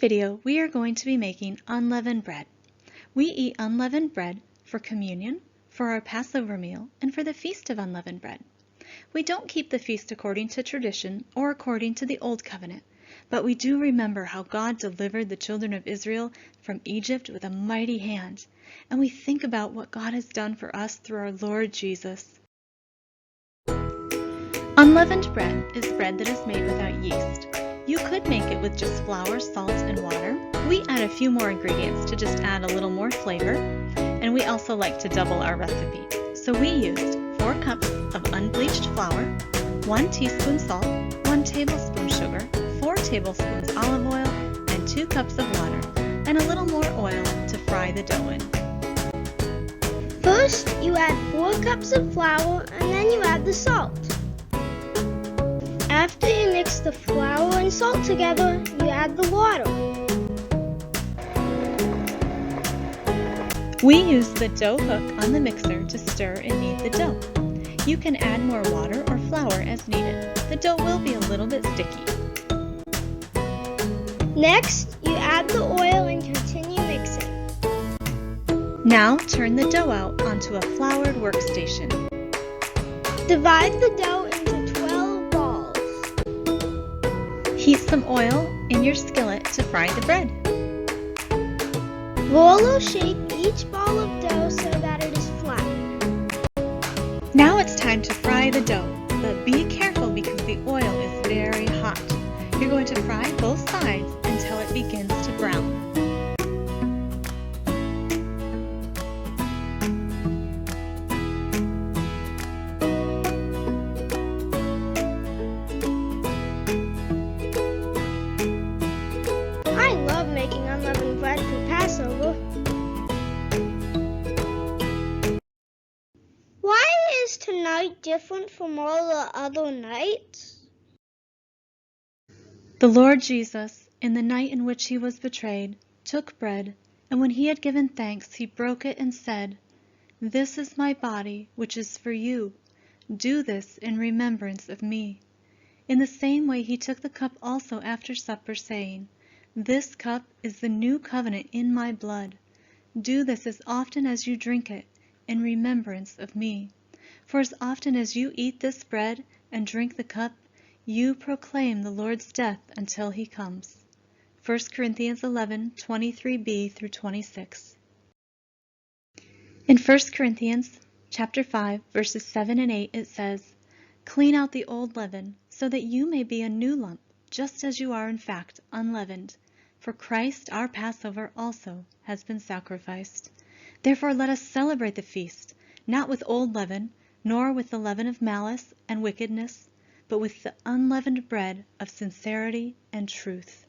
video, we are going to be making unleavened bread. We eat unleavened bread for communion, for our Passover meal, and for the Feast of Unleavened Bread. We don't keep the feast according to tradition or according to the Old Covenant, but we do remember how God delivered the children of Israel from Egypt with a mighty hand, and we think about what God has done for us through our Lord Jesus. Unleavened bread is bread that is made without yeast. You could make it with just flour, salt, and water. We add a few more ingredients to just add a little more flavor, and we also like to double our recipe. So we used 4 cups of unbleached flour, 1 teaspoon salt, 1 tablespoon sugar, 4 tablespoons olive oil, and 2 cups of water, and a little more oil to fry the dough in. First, you add 4 cups of flour and then you add the salt. After you mix the flour and salt together, you add the water. We use the dough hook on the mixer to stir and knead the dough. You can add more water or flour as needed. The dough will be a little bit sticky. Next, you add the oil and continue mixing. Now turn the dough out onto a floured workstation. Divide the dough into 12 balls. Heat some oil in your skillet to fry the bread. Roll or shape each ball of dough so that it is flat. Now it's time to fry the dough, but be careful because the oil is very hot. You're going to fry both sides until it begins to brown. I love making unleavened bread for Passover. Why is tonight different from all the other nights? The Lord Jesus, in the night in which he was betrayed, took bread, and when he had given thanks, he broke it and said, "This is my body, which is for you. Do this in remembrance of me." In the same way he took the cup also after supper, saying, "This cup is the new covenant in my blood. Do this as often as you drink it, in remembrance of me. For as often as you eat this bread and drink the cup, you proclaim the Lord's death until he comes." 1 Corinthians 11:23b through 26. In 1 Corinthians chapter 5, verses 7 and 8, it says, "Clean out the old leaven, so that you may be a new lump, just as you are in fact unleavened. For Christ, our Passover, also has been sacrificed. Therefore let us celebrate the feast, not with old leaven, nor with the leaven of malice and wickedness, but with the unleavened bread of sincerity and truth."